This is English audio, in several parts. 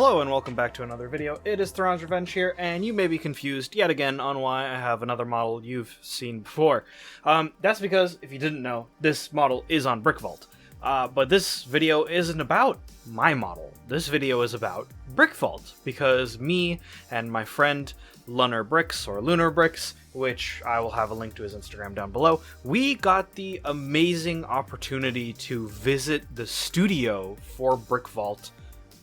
Hello and welcome back to another video. It is Thrawn's Revenge here, and you may be confused yet again on why I have another model you've seen before. That's because, if you didn't know, this model is on Brickvault. But this video isn't about my model. This video is about Brickvault, because me and my friend Lunar Bricks, or Lunar Bricks, which I will have a link to his Instagram down below, we got the amazing opportunity to visit the studio for Brickvault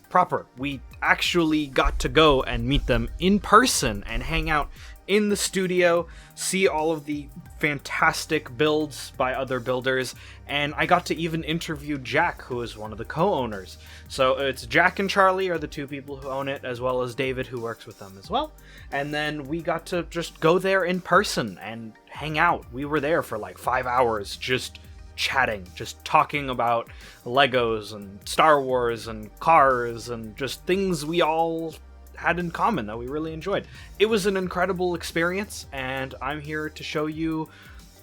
proper. We actually got to go and meet them in person and hang out in the studio, see all of the fantastic builds by other builders, and I got to even interview Jack, who is one of the co-owners. So it's Jack and Charlie are the two people who own it, as well as David, who works with them as well. And then we got to just go there in person and hang out. We were there for like 5 hours just chatting, just talking about Legos and Star Wars and cars and just things we all had in common that we really enjoyed. It was an incredible experience, and I'm here to show you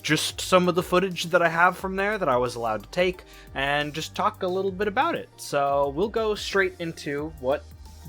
just some of the footage that I have from there that I was allowed to take and just talk a little bit about it. So we'll go straight into what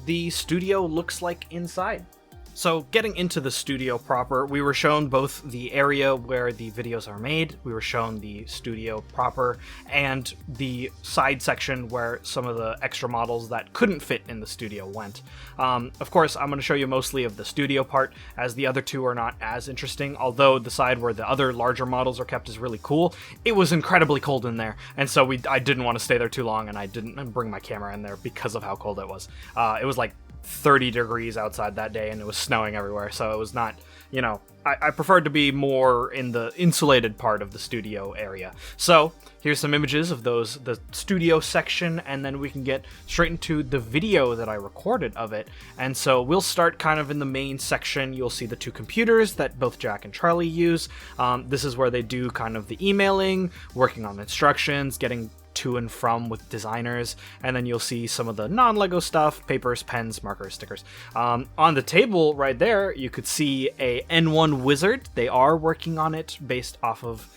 the studio looks like inside. So getting into the studio proper, we were shown both the area where the videos are made, we were shown the studio proper, and the side section where some of the extra models that couldn't fit in the studio went. Of course, I'm going to show you mostly of the studio part, as the other two are not as interesting, although the side where the other larger models are kept is really cool. It was incredibly cold in there, and so I didn't want to stay there too long, and I didn't bring my camera in there because of how cold it was. It was like 30 degrees outside that day, and it was snowing everywhere, so it was not, you know, I preferred to be more in the insulated part of the studio area. So here's some images of the studio section, and then we can get straight into the video that I recorded of it. And so we'll start kind of in the main section. You'll see the two computers that both Jack and Charlie use. This is where they do kind of the emailing, working on instructions, getting to and from with designers, and then you'll see some of the non-Lego stuff, papers, pens, markers, stickers. On the table right there, you could see a N1 Wizard. They are working on it based off of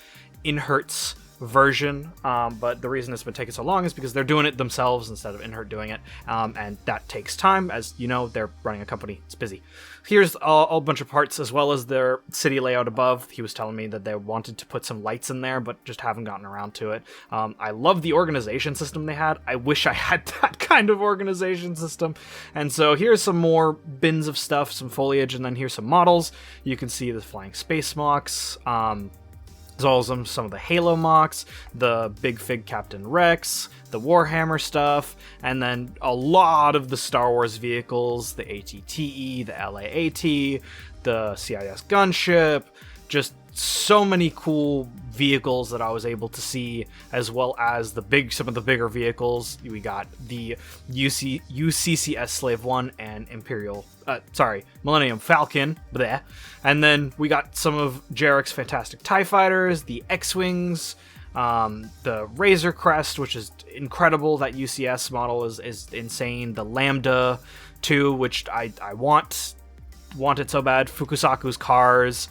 Inhert's version, but the reason it's been taking so long is because they're doing it themselves instead of Inhert doing it, and that takes time. As you know, they're running a company, it's busy. Here's a bunch of parts, as well as their city layout above. He was telling me that they wanted to put some lights in there, but just haven't gotten around to it. I love the organization system they had. I wish I had that kind of organization system. And so here's some more bins of stuff, some foliage, and then here's some models. You can see the flying space mocks, as well as some of the Halo mocks, the Big Fig Captain Rex, the Warhammer stuff, and then a lot of the Star Wars vehicles, the AT-TE, the LAAT, the CIS gunship, just so many cool vehicles that I was able to see, as well as some of the bigger vehicles. We got the UCCS Slave 1 and Millennium Falcon, bleh. And then we got some of Jarek's fantastic TIE Fighters, the X-Wings, the Razor Crest, which is incredible. That UCS model is insane. The Lambda 2, which I want it so bad. Fukusaku's cars,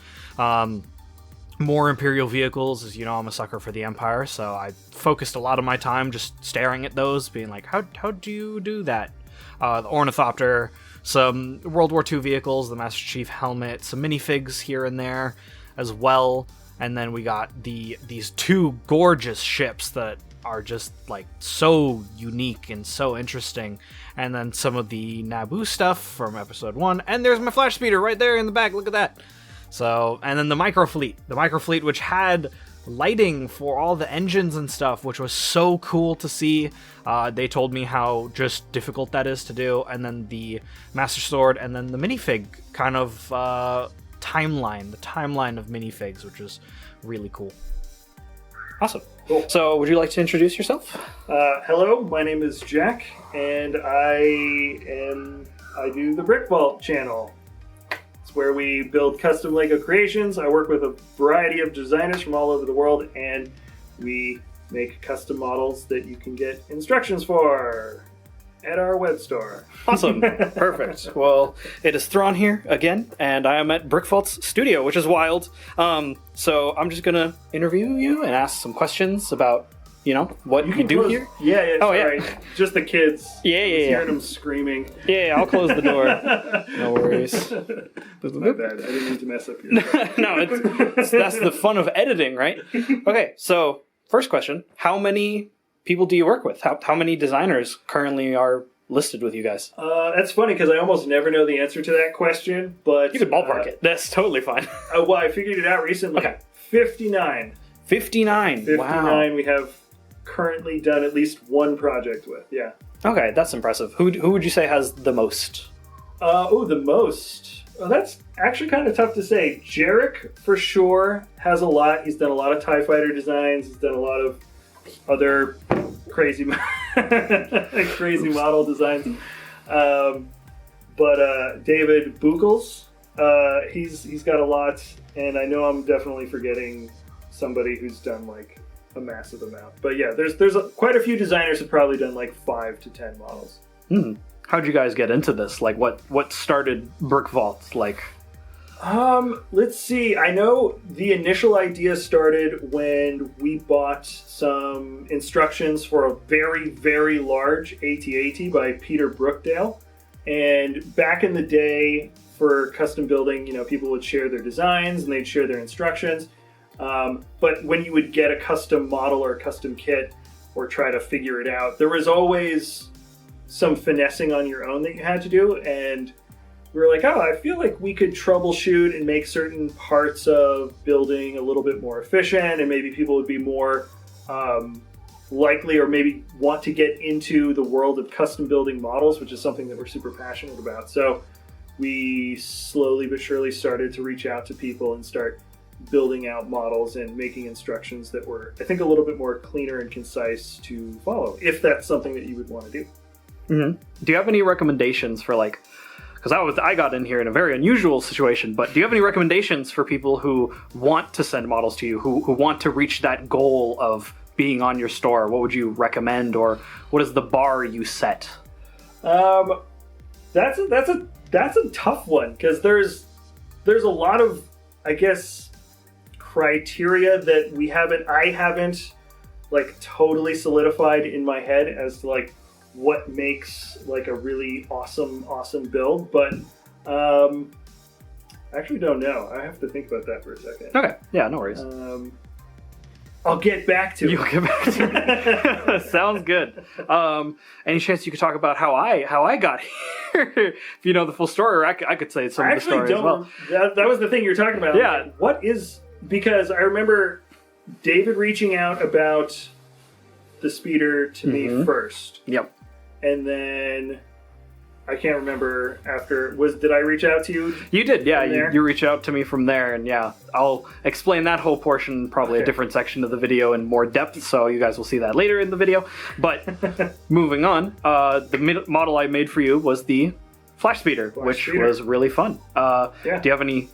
more Imperial vehicles. As you know, I'm a sucker for the Empire, so I focused a lot of my time just staring at those, being like, how do you do that? The Ornithopter, some World War II vehicles, the Master Chief helmet, some minifigs here and there as well. And then we got these two gorgeous ships that are just like so unique and so interesting. And then some of the Naboo stuff from episode 1. And there's my flash speeder right there in the back, look at that. So, and then the microfleet, which had lighting for all the engines and stuff, which was so cool to see. They told me how just difficult that is to do. And then the Master Sword, and then the minifig kind of the timeline of minifigs, which was really cool. Awesome. Cool. So, would you like to introduce yourself? Hello, my name is Jack, and I do the Brickvault channel. It's where we build custom Lego creations. I work with a variety of designers from all over the world, and we make custom models that you can get instructions for at our web store. Awesome. Perfect. Well, it is Thrawn here again, and I am at Brickvault Studio, which is wild. So I'm just going to interview you and ask some questions about you know, what you do close, here? Yeah, Oh, sorry. yeah. Just the kids. Yeah, I was yeah, hearing them screaming. Yeah, I'll close the door. No worries. My bad. I didn't mean to mess up your No, that's the fun of editing, right? Okay, so first question: how many people do you work with? How many designers currently are listed with you guys? That's funny because I almost never know the answer to that question, but You could ballpark it. That's totally fine. Well, I figured it out recently. Okay. 59. 59. 59 Wow. we have currently done at least one project with. Yeah. Okay, that's impressive. Who would you say has the most? The most. That's actually kind of tough to say. Jarek, for sure, has a lot. He's done a lot of TIE Fighter designs. He's done a lot of other crazy crazy model designs. But David Bugels, he's got a lot. And I know I'm definitely forgetting somebody who's done like a massive amount. But yeah, there's quite a few designers who've probably done like 5 to 10 models. How'd you guys get into this? Like, what started Brickvault? Like, let's see. I know the initial idea started when we bought some instructions for a very, very large AT-AT by Peter Brookdale. And back in the day, for custom building, you know, people would share their designs and they'd share their instructions. But when you would get a custom model or a custom kit or try to figure it out, there was always some finessing on your own that you had to do. And we were like, oh, I feel like we could troubleshoot and make certain parts of building a little bit more efficient, and maybe people would be more likely or maybe want to get into the world of custom building models, which is something that we're super passionate about. So we slowly but surely started to reach out to people and start building out models and making instructions that were, I think, a little bit more cleaner and concise to follow, if that's something that you would want to do. Do you have any recommendations for, like, because I got in here in a very unusual situation, but do you have any recommendations for people who want to send models to you, who want to reach that goal of being on your store? What would you recommend, or what is the bar you set? That's a tough one, because there's a lot of, I guess, criteria that I haven't like totally solidified in my head as to like what makes like a really awesome build, but I actually don't know. I have to think about that for a second. Okay, yeah, no worries. I'll get back to it. You'll get back to it. Sounds good. Any chance you could talk about how I got here? If you know the full story, or I could say some of the story as well. That was the thing you were talking about. Yeah. Like, what is, because I remember David reaching out about the speeder to me first. Yep. And then I can't remember after, did I reach out to you? You did, yeah. You reached out to me from there, and yeah, I'll explain that whole portion, probably a different section of the video in more depth, so you guys will see that later in the video. But moving on, the model I made for you was the Flash Speeder, which was really fun. Do you have any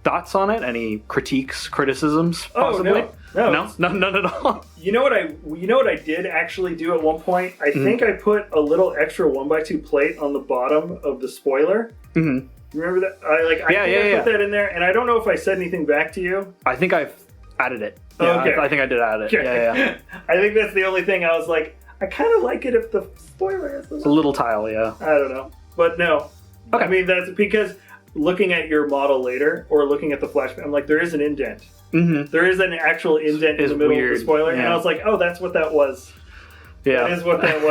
thoughts on it? Any critiques, criticisms, possibly? No, none at all. You know what I did actually do at one point? I think I put a little extra 1x2 plate on the bottom of the spoiler. Remember that? I put that in there, and I don't know if I said anything back to you. I think I've added it. Yeah, okay. I think I did add it. Okay. Yeah. I think that's the only thing I was like, I kind of like it if the spoiler is a little tile, yeah. I don't know. But no. Okay. I mean, that's because looking at your model later, or looking at the flash, I'm like, there is an indent. There is an actual indent in the middle of the spoiler, and I was like, oh, that's what that was. Yeah. That is what that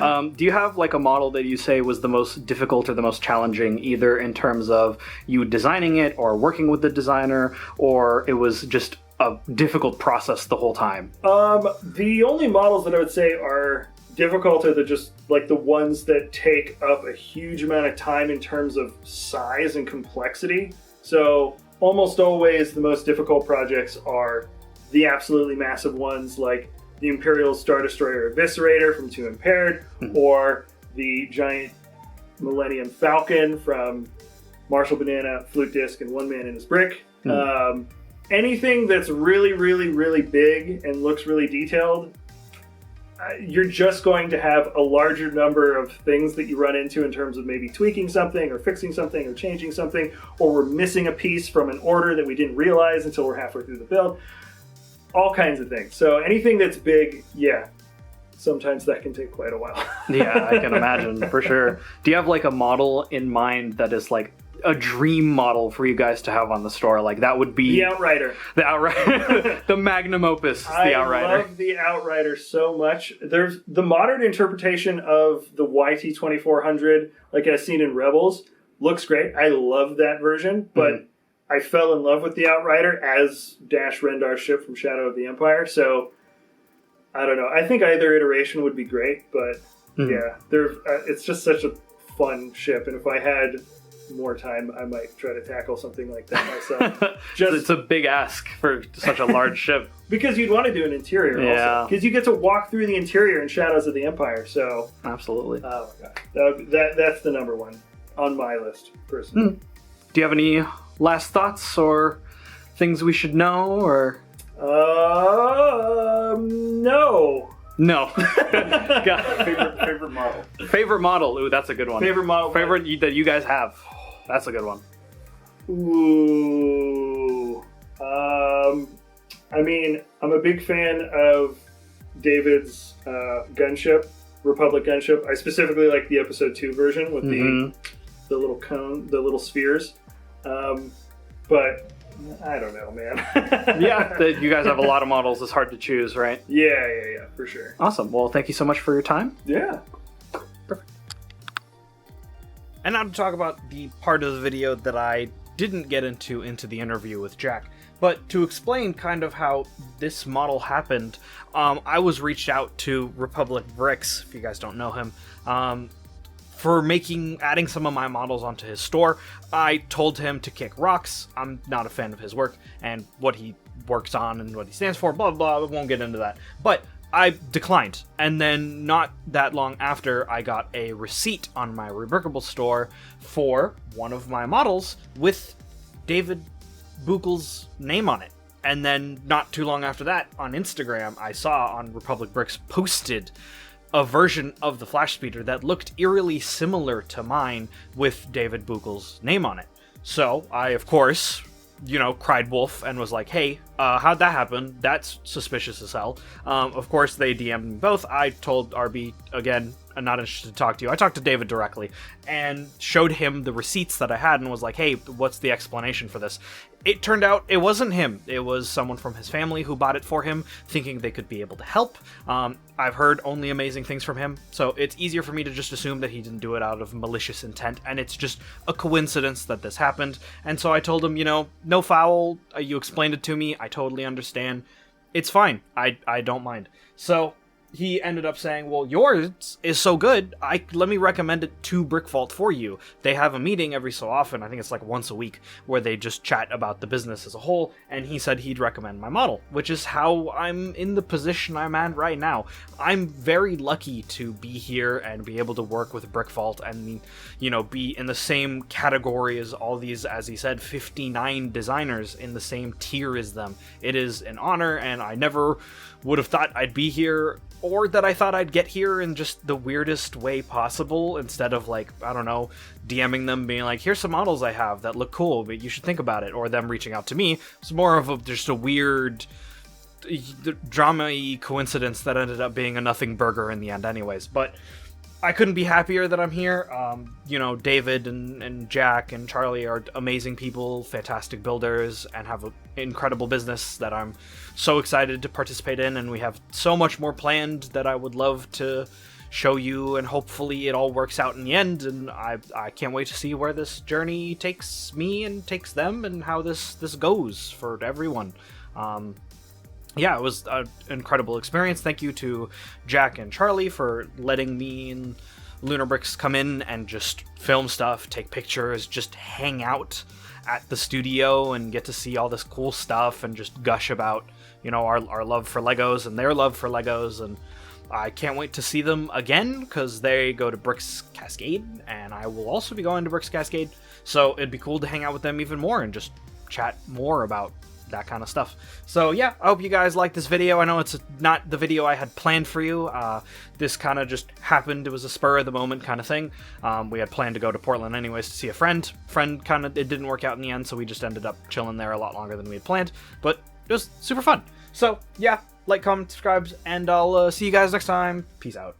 was. Do you have like a model that you say was the most difficult or the most challenging, either in terms of you designing it or working with the designer, or it was just a difficult process the whole time? The only models that I would say are difficult are just like the ones that take up a huge amount of time in terms of size and complexity. So almost always the most difficult projects are the absolutely massive ones, like the Imperial Star Destroyer Eviscerator from 2 Impaired, or the giant Millennium Falcon from Marshall Banana, Flute Disc, and One Man in His Brick. Anything that's really, really, really big and looks really detailed, you're just going to have a larger number of things that you run into in terms of maybe tweaking something or fixing something or changing something, or we're missing a piece from an order that we didn't realize until we're halfway through the build. all kinds of things. So anything that's big, yeah, sometimes that can take quite a while. Yeah, I can imagine, for sure. Do you have like a model in mind that is like a dream model for you guys to have on the store? Like that would be The Outrider. The Outrider. The magnum opus, the Outrider. I love the Outrider so much. There's the modern interpretation of the YT2400, like as seen in Rebels, looks great. I love that version, but I fell in love with the Outrider as Dash Rendar's ship from Shadow of the Empire. So I don't know. I think either iteration would be great, but yeah, it's just such a fun ship, and if I had more time, I might try to tackle something like that myself. It's a big ask for such a large ship. Because you'd want to do an interior also. Because you get to walk through the interior in Shadows of the Empire, so... Absolutely. Oh my god. That's the number one on my list, personally. Do you have any last thoughts or things we should know, or... No. No. Favorite model. Favorite model. Ooh, that's a good one. Favorite model. Favorite that you guys have. That's a good one. Ooh. I mean, I'm a big fan of David's gunship, Republic gunship. I specifically like the Episode 2 version with the little cone, the little spheres. But I don't know, man. Yeah, you guys have a lot of models. It's hard to choose, right? Yeah, for sure. Awesome. Well, thank you so much for your time. Yeah. Perfect. And now to talk about the part of the video that I didn't get into the interview with Jack. But to explain kind of how this model happened, I was reached out to Republic Bricks, if you guys don't know him, for adding some of my models onto his store. I told him to kick rocks. I'm not a fan of his work and what he works on and what he stands for, blah, blah, blah. I won't get into that. But I declined. And then not that long after, I got a receipt on my Rebrickable store for one of my models with David Buchel's name on it. And then not too long after that, on Instagram, I saw on Republic Bricks posted a version of the Flash Speeder that looked eerily similar to mine with David Buchel's name on it. So I, of course, cried wolf and was like, hey, how'd that happen? That's suspicious as hell. Of course, they DM'd me both. I told RB, again, I'm not interested to talk to you. I talked to David directly and showed him the receipts that I had and was like, hey, what's the explanation for this? It turned out it wasn't him. It was someone from his family who bought it for him, thinking they could be able to help. I've heard only amazing things from him, so it's easier for me to just assume that he didn't do it out of malicious intent, and it's just a coincidence that this happened. And so I told him, no foul. You explained it to me. I totally understand. It's fine. I don't mind. So he ended up saying, well, yours is so good, let me recommend it to Brickvault for you. They have a meeting every so often, I think it's like once a week, where they just chat about the business as a whole, and he said he'd recommend my model, which is how I'm in the position I'm at right now. I'm very lucky to be here and be able to work with Brickvault and, be in the same category as all these, as he said, 59 designers in the same tier as them. It is an honor, and I never would have thought I'd be here, or that I thought I'd get here in just the weirdest way possible, instead of DMing them being like, here's some models I have that look cool, but you should think about it, or them reaching out to me. It's more of just a weird drama-y coincidence that ended up being a nothing burger in the end anyways. But I couldn't be happier that I'm here. David and Jack and Charlie are amazing people, fantastic builders, and have an incredible business that I'm so excited to participate in, and we have so much more planned that I would love to show you, and hopefully it all works out in the end, and I can't wait to see where this journey takes me and takes them, and how this goes for everyone. Yeah, it was an incredible experience. Thank you to Jack and Charlie for letting me and Lunar Bricks come in and just film stuff, take pictures, just hang out at the studio and get to see all this cool stuff and just gush about, our love for Legos and their love for Legos. And I can't wait to see them again, because they go to Bricks Cascade, and I will also be going to Bricks Cascade. So it'd be cool to hang out with them even more and just chat more about that kind of stuff. So yeah, I hope you guys like this video. I know it's not the video I had planned for you. This kind of just happened. It was a spur of the moment kind of thing. We had planned to go to Portland anyways to see a friend. It didn't work out in the end, so we just ended up chilling there a lot longer than we had planned, but it was super fun. So, yeah, like, comment, subscribe, and I'll see you guys next time. Peace out.